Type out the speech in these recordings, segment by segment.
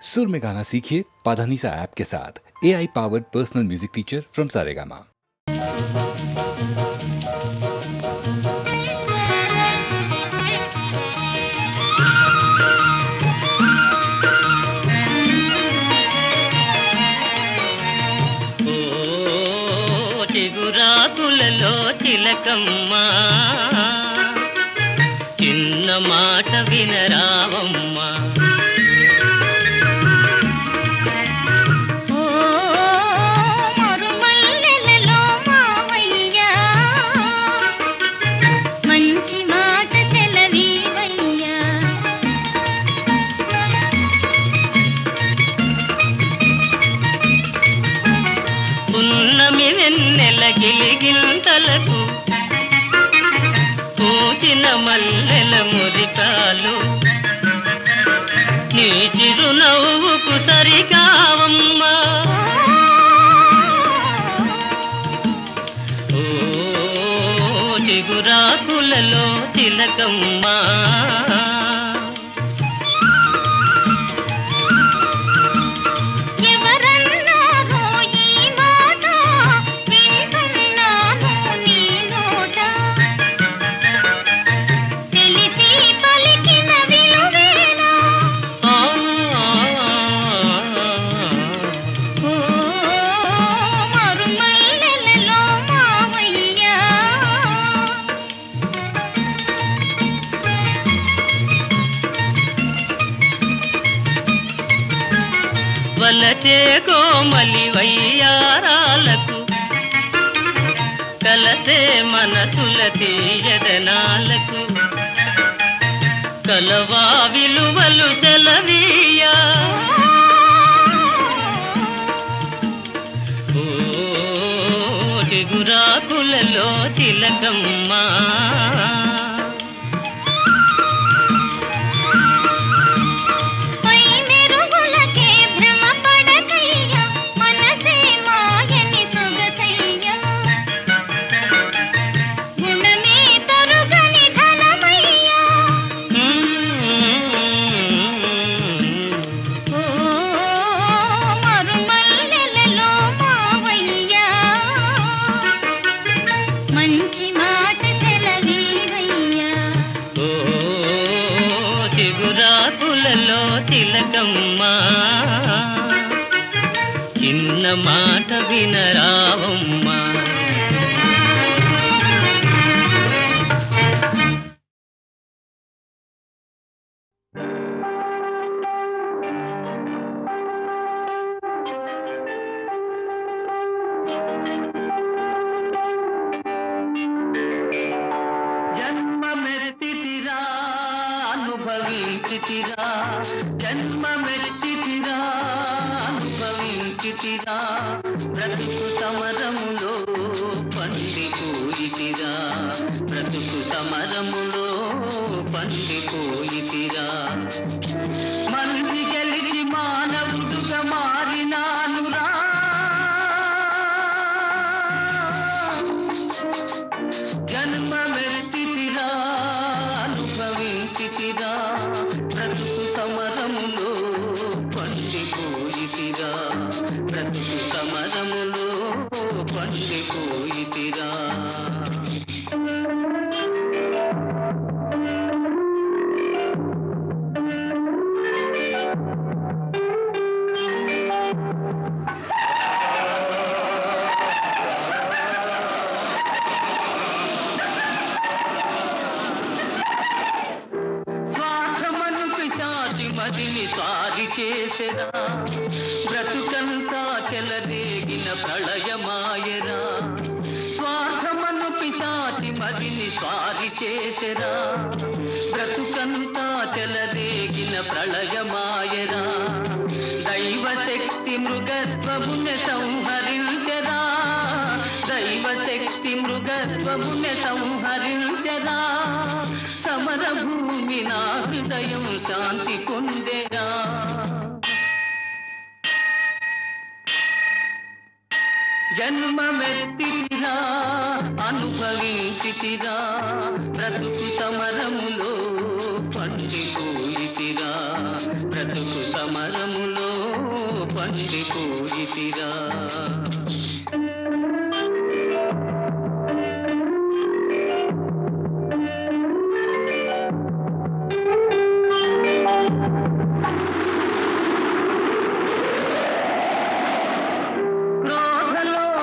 सुर में गाना सीखिए पाधानीसा ऐप के साथ। AI powered personal music teacher from Saregama. చిగురాకులలో చిలకమ్మా చిన్న మాట వినరావమ్మా గిలిగింతలకు పూచిన మల్లెల మురికాలు నీ చిరునవ్వుకు సరికావమ్మా. ఓ చిగురాకులలో చిలకమ్మా వలచే కోమలి వయ్యారాలకు కలసే మనసుల తీయదనాలకు కలవా విలువలు సెలవీయా. ఓ చిగురాకులలో చిలకమ్మా చిగురాకులలో తిలకమ్మా చిన్న మాట వినరావమ్మా. అనుభవించితిరా జన్మమెత్తితిరా అనుభవించితిరా బ్రతుకు సమరములో పండిపోయితిరా బ్రతుకు సమరములో పండిపోయితిరా. మంది గెలిచి మానవుడుగా మారినానురా జన్మమెత్తితిరా అనుభవించితిరా బ్రతుకు సమరములో పండిపోయితిరా బ్రతుకు సమరములో పండిపోయితిరా. మదిని సారి చేసెరా బ్రతుకంతా చెలరేగిన ప్రళయమాయరా. స్వార్థమను పిశాచి మదిని సారి చేసెరా బ్రతుకంతా చెలరేగిన ప్రళయమాయరా. దైవశక్తి మృగత్వమునే సంహరించెరా దైవశక్తి మృగత్వమునే సంహరించెరా. సమర భూమి నా హృదయం శాంతి పొందెరా. జన్మమెత్తితిరా అనుభవించితిరా బ్రతుకు సమరములో పండిపోయితిరా బ్రతుకు బ్రతుకు సమరములో పండిపోయితిరా.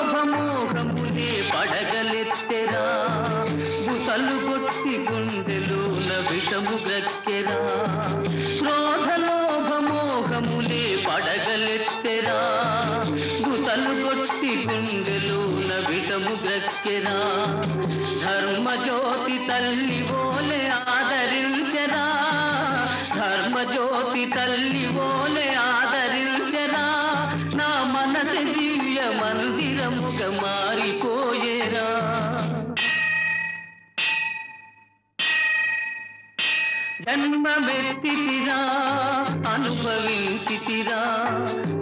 క్రోధలోభమోహములే పడగలెత్తెరా, బుసలు కొట్టి గుండెలోన విషము గ్రక్కెరా. క్రోధలోభమోహములే పడగలెత్తెరా, బుసలు కొట్టి గుండెలోన విషము గ్రక్కెరా. ధర్మజ్యోతి తల్లి ఓలే ఆదరించెరా, ధర్మజ్యోతి తల్లి ఓలే ఆదరించెరా. నా మనసు దివ్య మందిరముగా మారిపోయేరా. జన్మమెత్తితిరా, అనుభవించితిరా,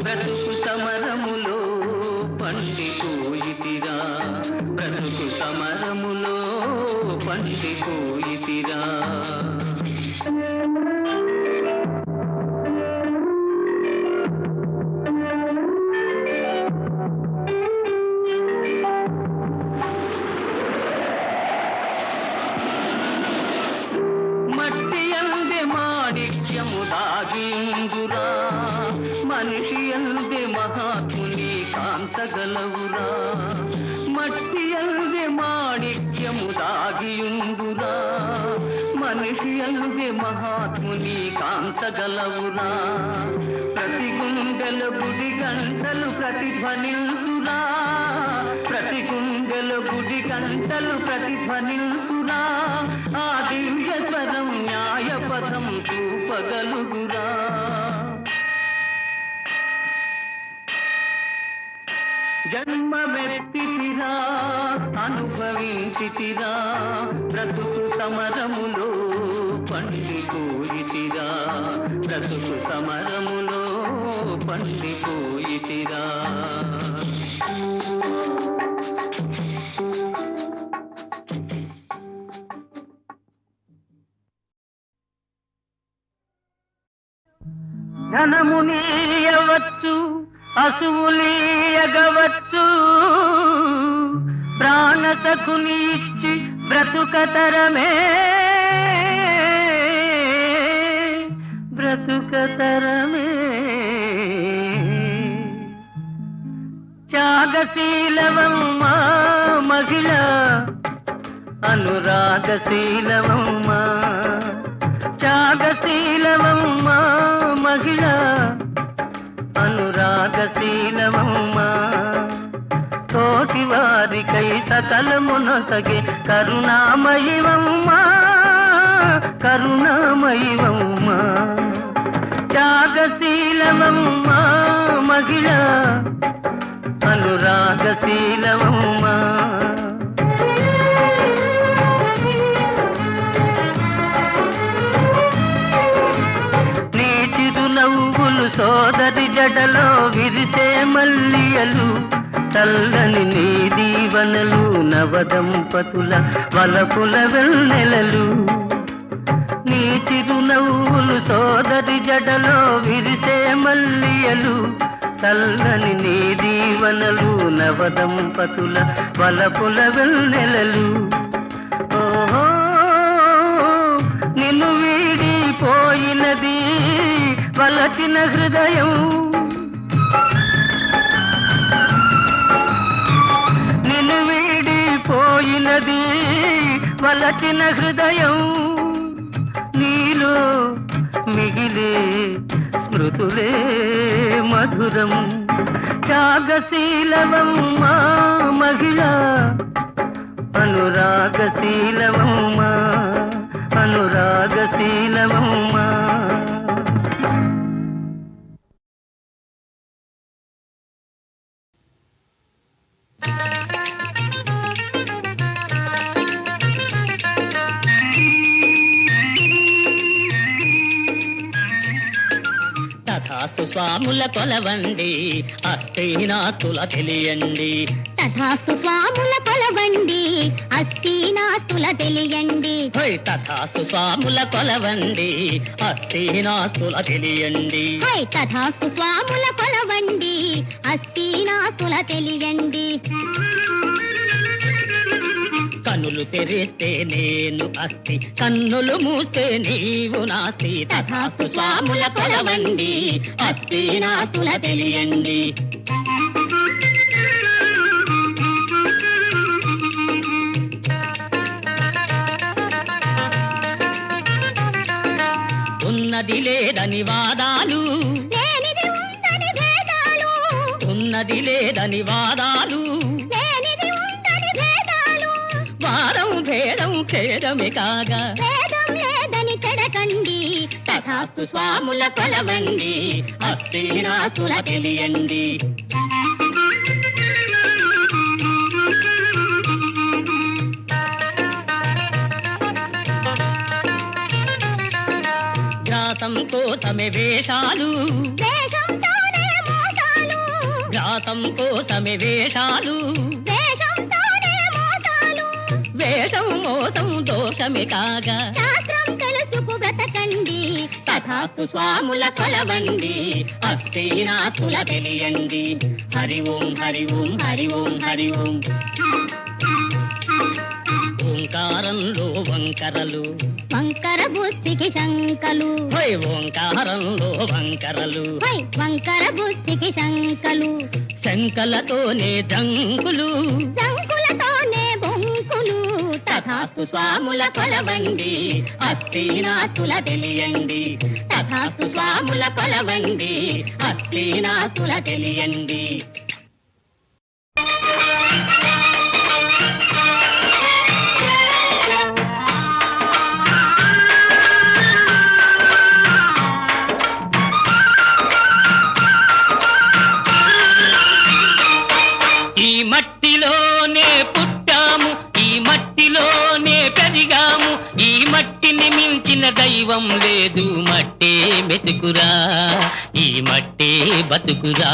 బ్రతుకు సమరములో పండిపోయితిరా, బ్రతుకు సమరములో పండిపోయితిరా. మట్టి అందే మాణిక్యము దాగిందురా, మనిషి అందే మహాత్ముని కాంతగలవురా. మట్టి అందే మాణిక్యము దాగియుందురా, మనిషి అందే మహాత్ముని కాంతగలవురా. ప్రతి గుండెల గుడి గంటలు ప్రతిధ్వనిల్తురా, ప్రతి గుండెల గుడి గంటలు ప్రతిధ్వనిల్తురా. ఆ దివ్య పదం న్యాయ పదం చూపగలుగురా. జన్మమెత్తితిరా, అనుభవించితిరా, బ్రతుకు సమరములో పండిపోయితిరా, బ్రతుకు సమరములో పండిపోయితిరా. ధనమునీయవచ్చు, అసువులీయగవచ్చు, ప్రాణసకునిచ్చి బ్రతుకతరమే, బ్రతుకతరమే. త్యాగశీలవమ్మా మహిళ, అనురాగశీలవమ్మా, త్యాగశీలవమ్మా మహిళ, అనురాగశీలవమ్మా. తోటి వారికై సకలమునొసగే కరుణామయివమ్మా, కరుణామయివమ్మా. త్యాగశీలవమ్మా మహిళ, అనురాగశీలవమ్మా. నీ చిరునవ్వులు సోదరి జడలో విరిసే మల్లియలు, చల్లని నీ దీవనలు నవదంపతుల వలపుల వెన్నెలలు. నీ చిరునవ్వులు సోదరి జడలో విరిసే మల్లియలు, చల్లని నీ దీవనలు నవదంపతుల వలపుల వెన్నెలలు. ఓహో, నిన్ను వీడిపోయినది వలచిన హృదయం, నిన్ను వీడిపోయినది వలచిన హృదయం. నీలో మిగిలే స్మృతులే మధురం. త్యాగశీలవమ్మా మహిళ, అనురాగశీలవమ్మా, అనురాగశీలవమ్మా. తథాస్తు స్వాముల కొలవండి, అస్తైనాస్తుల తెలియండి, తథాస్తు స్వాముల కొలవండి అస్థినాస్తుల తెలియండి. తథాస్తు స్వాముల కొలవండి అస్థినాస్తుల తెలియండి. తథాస్తు స్వాముల కొలవండి అస్థినాస్తుల తెలియండి. కన్నులు తెరిస్తే నేను అస్థి, కన్నులు మూస్తే నీవు నాస్తి. తథాస్తు స్వాముల కొలవండి అస్థినాస్తుల తెలియండి. ఉన్నది లేదని వాదాలు, లేనిది ఉందని భేదాలు. ఉన్నది లేదని వాదాలు, లేనిది ఉందని భేదాలు. వారం భేదం ఖేదమే కాగా భేదం లేదని చెడకండి. తథాస్తు స్వాముల కొలవండి అస్థినాస్తుల తెలియండి. గ్రాసం కోసమే వేషాలు, దేశంతోనే మోసాలు. గ్రాసం కోసమే వేషాలు, దేశంతోనే మోసాలు. వేషం మోసం దోషమే కాగా శాస్త్రం తెలుసుకు బ్రతకండి. తథాస్తు స్వాముల కొలవండి అస్థినాస్తుల తెలియండి. హరి ఓం హరి ఓం హరి ఓం హరి ఓం. ఓంకారంలో వంకరలు, వంకర బుద్ధికి శంకలు. ఓంకారంలో వంకరలు, వంకర బుద్ధికి శంకలు. శంకలతోనే దంకులు, శంకులతోనే బొంకులు. తథాస్తు స్వాముల కొలవండి అస్థినాస్తుల తెలియండి. తథాస్తు స్వాముల కొలవండి అస్థినాస్తుల తెలియండి. ఈ మట్టిలోనే పుట్టాము, ఈ మట్టిలోనే పెరిగాము, ఈ మట్టిని మించిన దైవం లేదు. మట్టే మెతుకురా, ఈ మట్టే బతుకురా.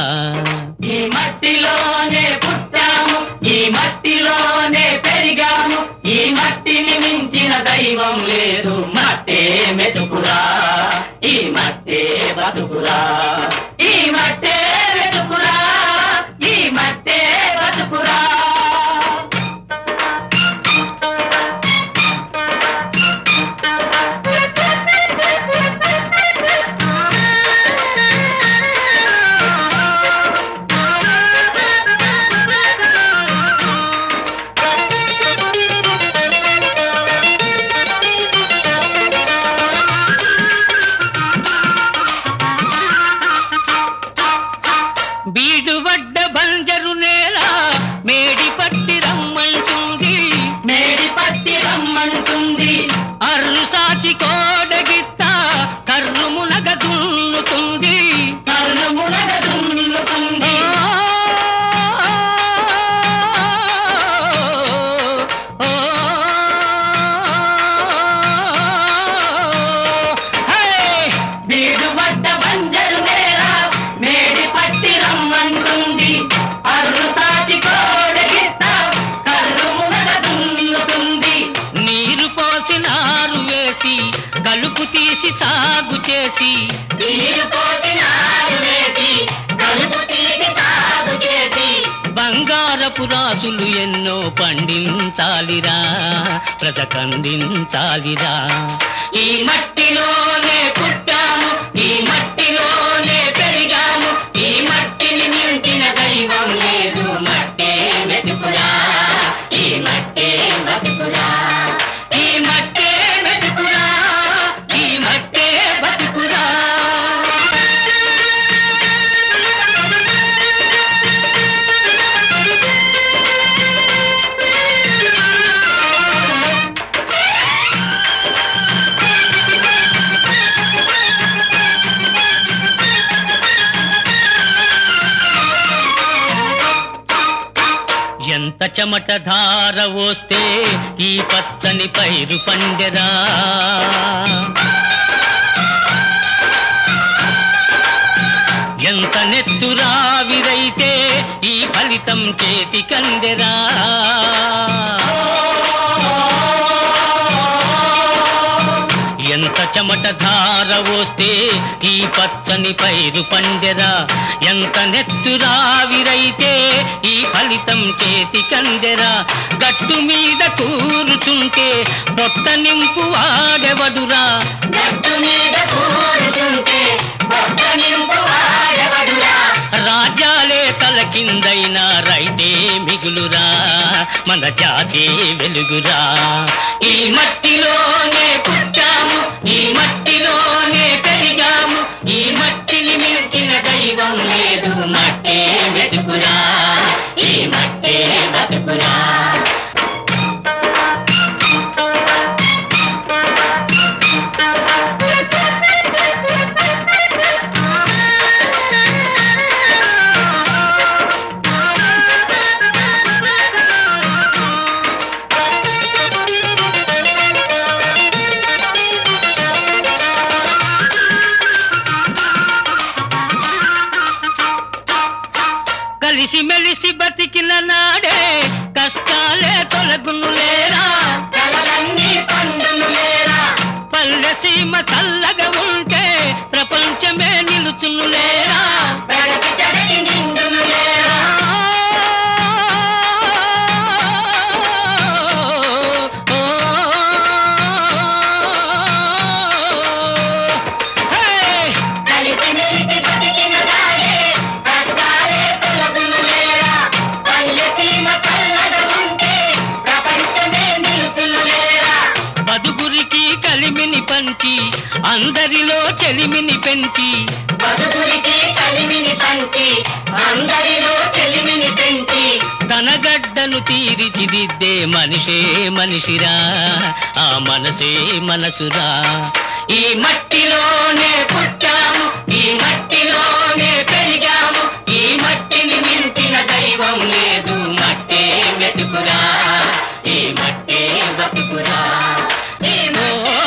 ఈ మట్టిలోనే పుట్టాము, ఈ మట్టిలోనే పెరిగాము, ఈ మట్టిని మించిన దైవం లేదు. మట్టే మెతుకురా, ఈ మట్టే బతుకురా. ఈ మట్టే మెతుకురా, ఈ మట్టే బతుకురా. బీడు వడ్డ బంజరు నేల మేడి పట్టి రమ్మంటుంది, మేడి పట్టి రమ్మంటుంది. అర్రు సాచి కోడగిత్త కర్రు మునగ దున్నుతుంది, కర్రు మునగ దున్నుతుంది. బీడు వడ్డ బంజరు నేల మేడి పట్టి రమ్మంటుంది, అర్రు సాచి కోడగిత్త కర్రు మునగ దున్నుతుంది. నీరు పోసి నారు వేసి కలుపు తీసి సాగు చేసి, నీరు పోసి నారు వేసి కలుపు తీసి సాగు చేసి, బంగారపు రాసులు ఎన్నో పండించాలిరా, బ్రతకందించాలిరా. ఈ మట్టిలోనే పుట్టాము, ఈ మట్టిలోనే పెరిగాము, ఈ మట్టిని మించిన దైవం లేదు. మట్టే మెతుకురా, ఈ మట్టే బతుకురా. ఈ మట్టే మెతుకురా, ఈ మట్టే బతుకురా. ఎంత చెమట ధార వస్తే ఈ పచ్చని పైరు పండెరా, ఎంత నెత్తురావిరైతే ఈ ఫలితం చేతి కందెరా ఎంత చెమట ధార వస్తే ఈ పచ్చని పైరు పండెరా ఎంత నెత్తురావిరైతే ఈ ఫలితం చేతి కందెరా గట్టు మీద కూర్చుంటే పొట్ట నింపు వాడెవడురా గట్టు మీద కూర్చుంటే పొట్ట నింపు వాడెవడురా రాజ్యాలే తల కిందైనా రైతే మిగులురా మన జాతి వెలుగురా ఈ మట్టిలోనే పుట్టాము ఈ మట్టిలోనే పెరిగాము ఈ మట్టిని మించిన దైవం లేదు మట్టే వెతుకురా ఈ మట్టే బతుకురా కలిసి మెలిసి బతికిన నాడే కష్టాలే తొలగును లేరా కలలన్నీ పండును లేరా పల్లె సీమ చల్లగా ఉంటే ప్రపంచమే నిలుచును లేరా ప్రగతి జగతి నిండును లేరా కలిసి మెలిసి బతికిన నాడే కష్టాలే తొలగును లేరా పల్లె సీమ చల్లగా ఉంటే ప్రపంచమే నిలుచును లేరా బదుగురికి కలిమిని పంచి అందరిలో చెలిమిని పెంచి బతుకురికి కలిమిని పంచి అందరిలో చెలిమిని పెంచి తన గడ్డను తీర్చిదిద్దే మనిషే మనిషిరా ఆ మనసే మనసురా ఈ మట్టిలోనే పుట్టాము ఈ మట్టిలోనే పెరిగాము ఈ మట్టిని మించిన దైవం లేదు మట్టే వెతుకురా ఈ మట్టే బతుకురా ఈ మట్టే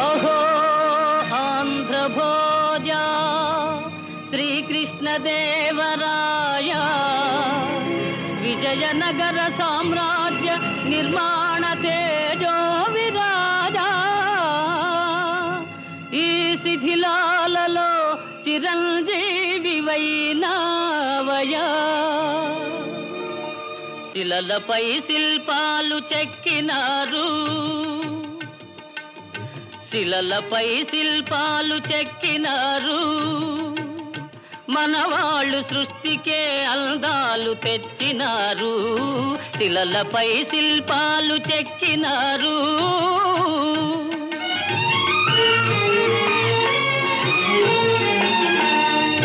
అహో ఆంధ్ర భోజ శ్రీకృష్ణదేవరాయ విజయనగర సామ్రాజ్య నిర్మాణ తేజో విరాజ ఈ శిథిలాలలో చిరంజీవివైనావయా శిలలపై శిల్పాలు చెక్కినారు శిలలపై శిల్పాలు చెక్కినారు మనవాళ్ళు సృష్టికే అందాలు తెచ్చినారు శిలలపై శిల్పాలు చెక్కినారు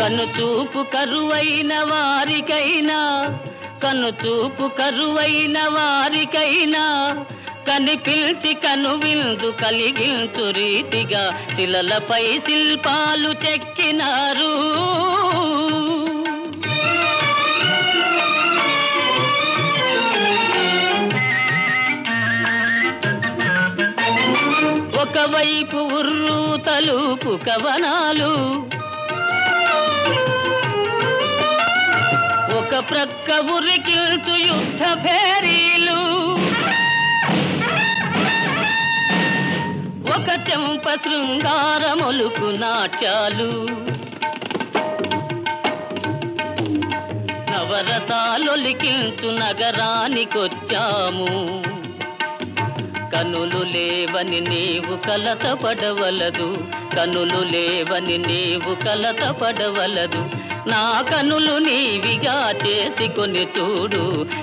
కనుచూపు కరువైన వారికైనా కనుచూపు కరువైన వారికైనా కనిపిల్చి కనువిందు కలిగించు రీతిగా శిలలపై శిల్పాలు చెక్కినారు ఒకవైపు ఉర్రు తలుపు కవనాలు ఒక ప్రక్క ఉరికిల్చు యుద్ధ భేరీలు ఒక చెంప శృంగారములుకు నాట్యాలు నవరసాలొలికించు నగరానికొచ్చాము కనులు లేవని నీవు కలతపడవలదు కనులు లేవని నీవు కలతపడవలదు నా కనులు నీవిగా చేసుకొని చూడు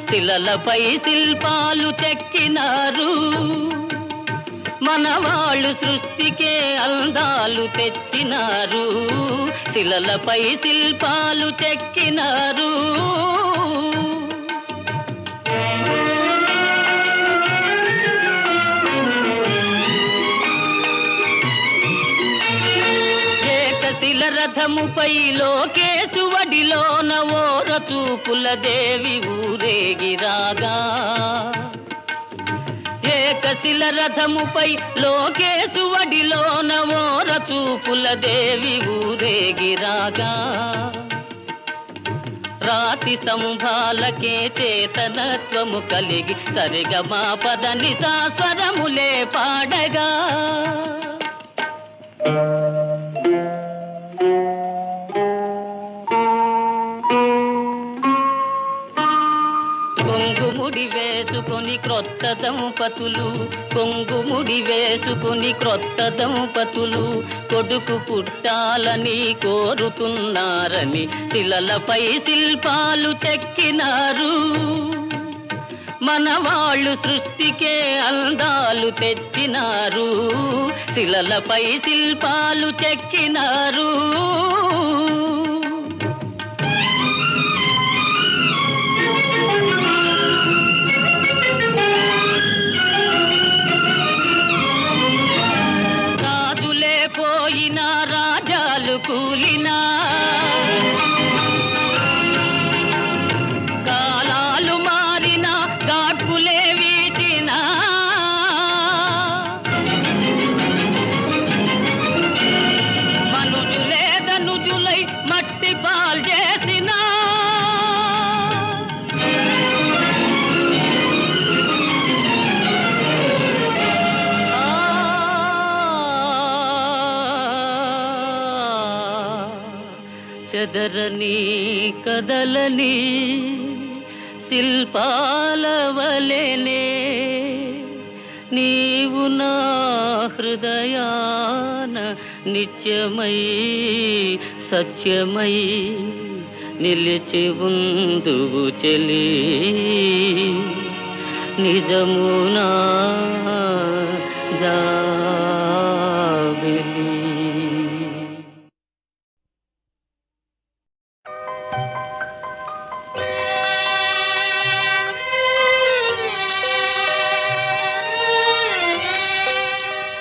శిలలపై శిల్పాలు చెక్కినారు మనవాళ్ళు సృష్టికే అందాలు తెచ్చినారు శిలలపై శిల్పాలు చెక్కినారు ఏకశిల రథముపై లోకేశువడిలోన ఓర చూపుల దేవి ఊరేగిరాగా ఏక ఏకశిల రథముపై లోకేశువడిలోన ఓర చూపుల దేవి ఊరేగిరాగా రాతి స్తంభాలకే చేతనత్వము కలిగి సరిగమా పదని సాస్వరములే పాడగా కొంగుముడి వేసుకొని క్రొత్త దంపతులు కొడుకు పుట్టాలని కోరుతున్నారని శిలలపై శిల్పాలు చెక్కినారు మనవాళ్ళు సృష్టికే అందాలు తెచ్చినారు శిలలపై శిల్పాలు చెక్కినారు కూలినా కాలాలు మారినా గాడ్పులే వీచినా మనుజులే ధనుజులై మట్టి పాల్ చేసినా చెదరని కదలని శిల్పాల వలెనే నీవు నా హృదయాన నిత్యమై సత్యమై నిలిచి ఉందువు చెలి నిజమునా జాబిలి.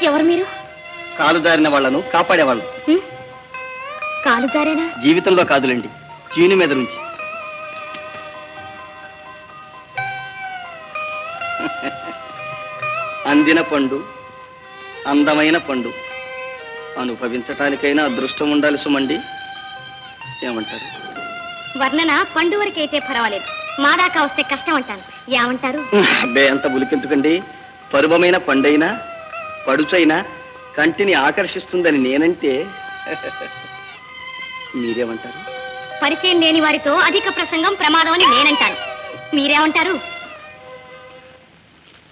ఎవరు మీరు? కాలు జారిన వాళ్లను కాపాడేవాళ్ళు. కాలు జారేనా? జీవితంలో కాదులేండి, చీని మీద నుంచి. అందిన పండు, అందమైన పండు, అనుభవించటానికైనా అదృష్టం ఉండాలి సుమండి. ఏమంటారు? వర్ణన పండు వరకైతే పర్వాలేదు, మా దాకా వస్తే కష్టం అంటాను. ఏమంటారు? అబ్బే, అంత బులికెందుకండి. పరువమైన పండైనా పడుచైనా కంటిని ఆకర్షిస్తుందని నేనంటే మీరేమంటారు? పరిచయం లేని వారితో అధిక ప్రసంగం ప్రమాదం అని నేనంటాను. మీరేమంటారు?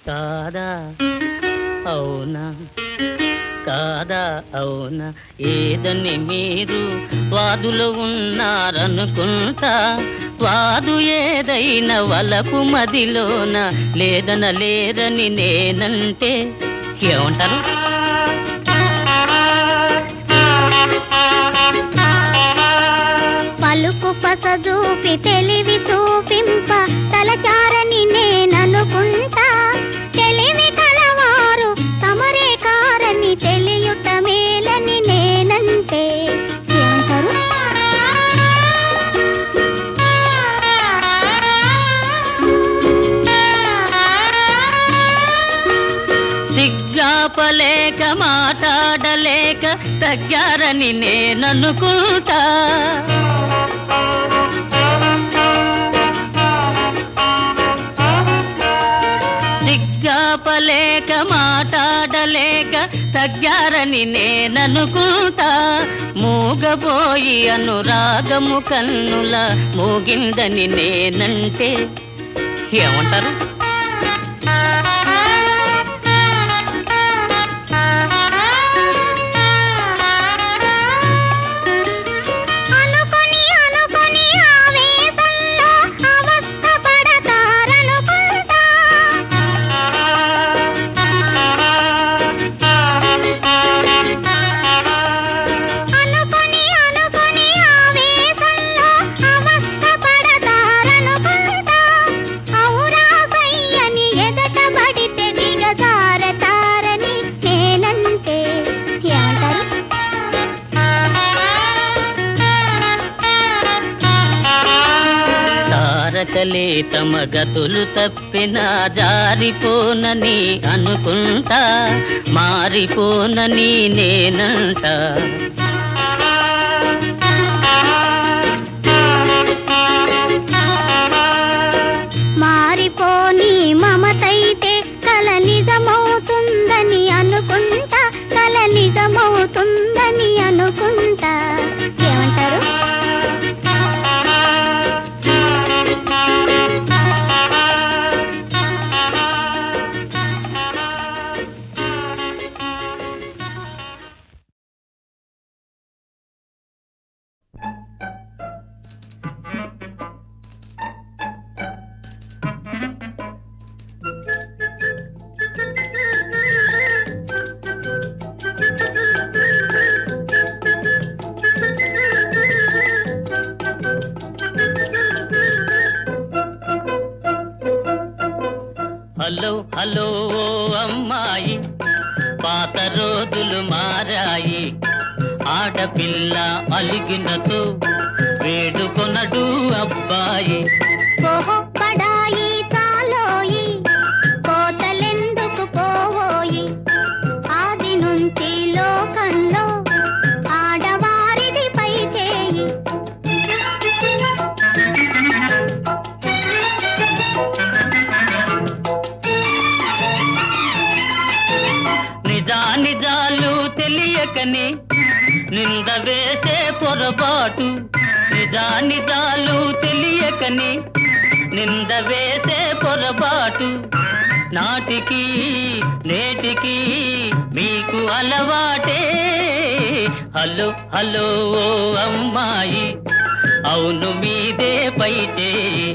కాదా అవునా, కాదా అవునా, ఏదని మీరు వాదులు ఉన్నారనుకుంటా. వాదు ఏదైనా వలపు మదిలోన లేదని నేనంటే ఏమంటారు? పలుకు పస చూపి తెలివి చూపింప తలచారని నేననుకుంటా. తెలివి కలవారు తమరే కారని తెలియుట మేలని నేనంటే ఏమంటారు? సిగ్గాపలేక మాట్లాడలేక తగ్గారని నేననుకుంటా. సిగ్గాపలేక మాట్లాడలేక తగ్గారని నేననుకుంటా. మూగబోయి అనురాగము కన్నుల మూగిందని నేనంటే ఏమంటారు? దేవతలే తమ గతులు తప్పినా జారిపోనని అనుకుంటా, మారిపోనని నేనంట. మారిపోని మమతైతే కల నిజమవుతుందని అనుకుంటా, కల నిజమవుతుందని అనుకుంటా. ఏమంటారు? హలో హలో అమ్మాయి, పాత రోజులు మారాయి. ఆడపిల్ల అలిగినతో వేడుకొనడు అబ్బాయి. ఓహో పడాయి చాలోయి, కోతలెందుకు పోవోయి. ఆది నుంచి లోకంలో ఆడవారిది పై చేయి. నిజాలు తెలియకనే నింద వేసే పొరపాటు. నిజాలు తెలియకనే నింద వేసే పొరపాటు. నాటికి నేటికి మీకు అలవాటే. హలో హలో ఓ అమ్మాయి, అవును మీదే పై చేయి.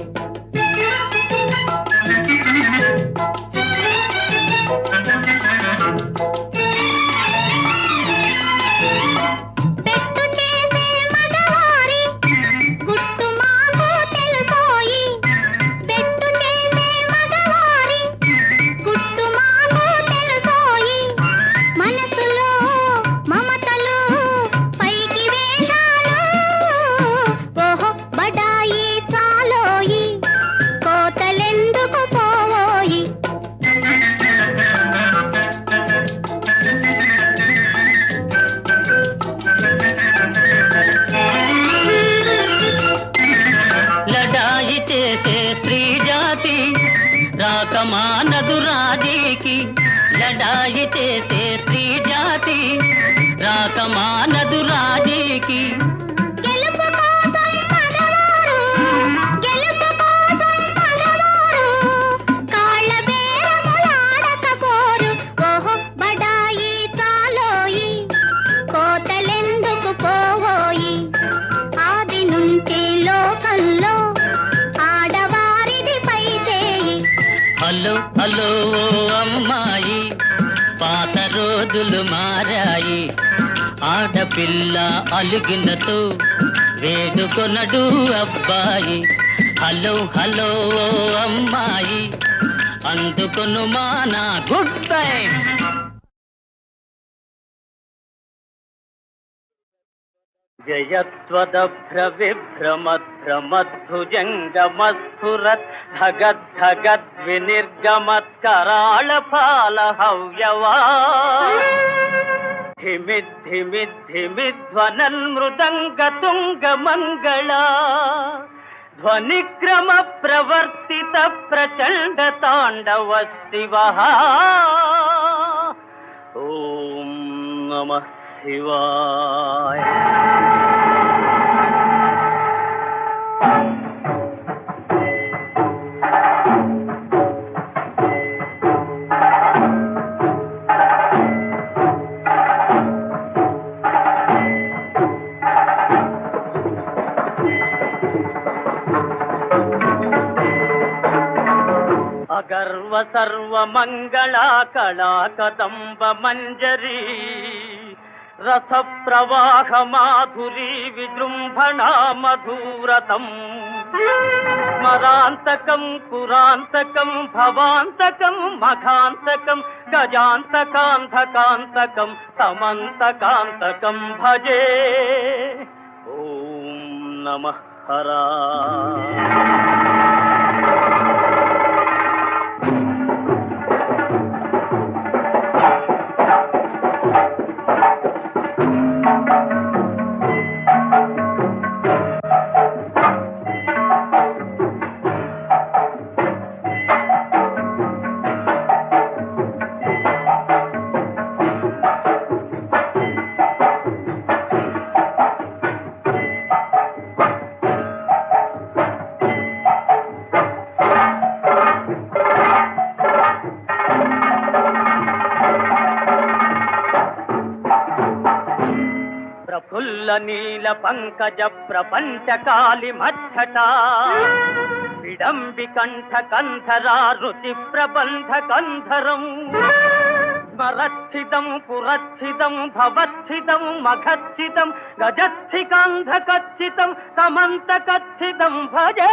రాకమానదు రాజీకి, లడాయి చేసే స్త్రీ జాతి రాకమానదు రాజీకి. గెలుపు కోసం మగవారు, గెలుపు కోసం మగవారు కాళ్ళ బేరములాడకపోరు. ఓహో బడాయి చాలోయి, కోతలెందుకు పోవోయి. ఆది నుంచి లోకంలో ఆడవారిది పై చేయి. హలో హలో ఓ అమ్మాయి, పాత రోజులు మారాయి. ఆడపిల్ల అలిగినతో వేడుకొనడు అబ్బాయి. హలో హలో ఓ అమ్మాయి, అందుకొను మానా గుడ్ బై. జయత్వదభ్ర విభ్రమద్భ్రమద్భుజంగమస్ఫురత్ ధగద్ధగద్వినిర్గమత్కరాళఫాల హవ్యవా. ధిమిద్ధిమిద్ధిమిధ్వనన్మృదంగతుంగమంగళా ధ్వనిక్రమ ప్రవర్తిత ప్రచండ తాండవ శివః. ఓం నమః శివాయ. అగర్వ సర్వమంగళా కళా కదంబ మంజరీ రస ప్రవాహ మాధురీ విజృంభణా మధురతం. స్మరాంతకం పురాంతకం భవాంతకం మఘాంతకం గజాంతకాంతకాంతకం సమంతకాంతకం భజే. ఓం నమః హరాయ. నవనీల పంకజ ప్రపంచకాలి మచ్చట విడంబి కంఠ కంధరా రుచి ప్రబంధ కంధరం స్మరచ్చిదం పురచ్చిదం భవచ్చిదం మఘచ్చిదం గజచ్చికాంధకచ్చితం సమంతకచ్చితం భజే.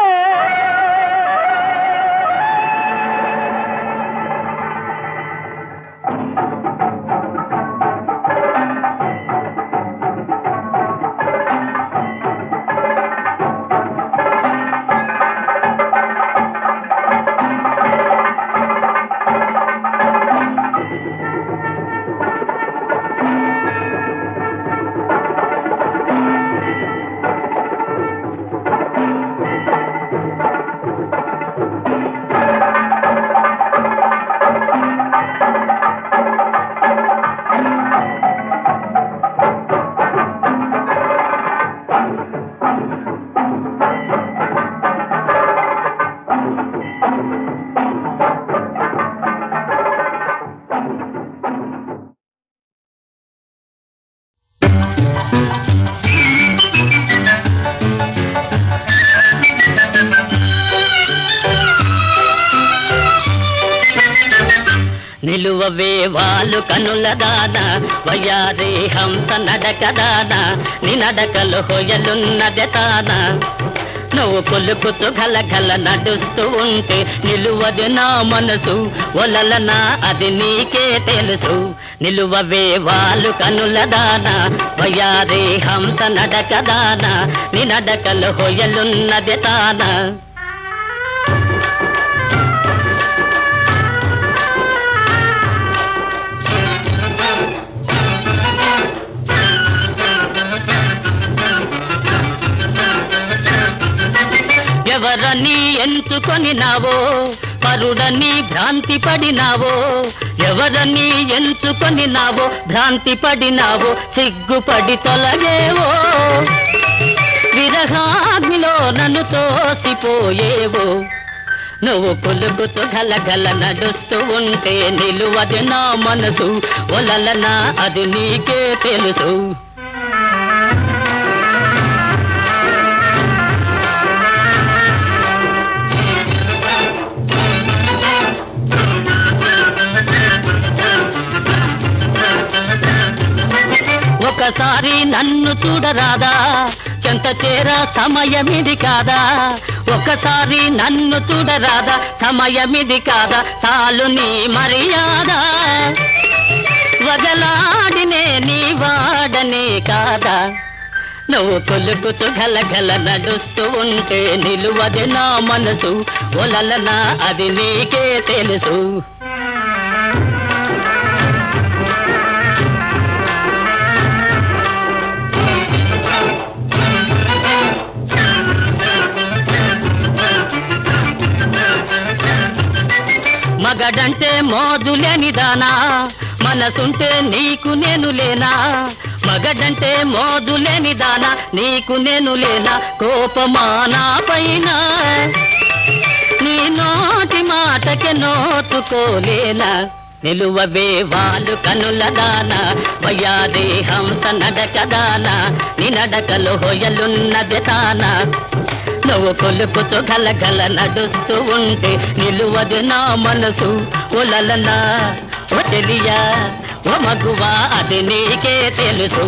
నిలువవే వాలు కనుల దాన వయారే హంస నడక దాన నీ నడకలు హొయలున్నదే తాన నువ్వు కొలుకుతూ గలగల నడుస్తూ ఉంటే నిలువది నా మనసు ఒలలనా అది నీకే తెలుసు. నిలువవే వాలు కనుల దాన వయారే హంస నడక దాన నీ నడకలు హొయలున్నదే తాన. ఎవరని ఎంచుకొని నావో పరుడని భ్రాంతి పడినావో ఎవరని ఎంచుకొని నావో భ్రాంతి పడినావో సిగ్గుపడి తొలగేవో విరహాగ్నిలో నన్ను తోసిపోయేవో నువ్వు కొలుకుతూ గలగల నడుస్తూ ఉంటే నిలువది నా మనసు ఒలలనా అది నీకే తెలుసు. ఒకసారి నన్ను చూడరాదా చెంత చేర సమయమిది కాదా ఒకసారి నన్ను చూడరాదా సమయమిది కాదా చాలు నీ మర్యాద వగలాడినే నీ వాడనే కాదా నువ్వు కొలుకుతూ గలగల నడుస్తూ ఉంటే నిలువది నా మనసు ఒలలనా అది నీకే తెలుసు. మగడంటే మోదులేని దానా మనసుంటే నీకు నేను లేనా మగడంటే మోదులేని దానా నీకు నేను లేనా కోపమానా పైన నీ నోటి మాటకి నోచుకోలేనా నిలువవే వాలు కనుల దాన వయాదే హంస నడక దాన నీ నడకలో హొయలున్నది తాన నువ్వు కొలుకుతూ గలగల నడుస్తూ ఉంటే నిలువది నా మనసు ఒలలనా ఓ తెలియా ఓ మగువా అది నీకే తెలుసు.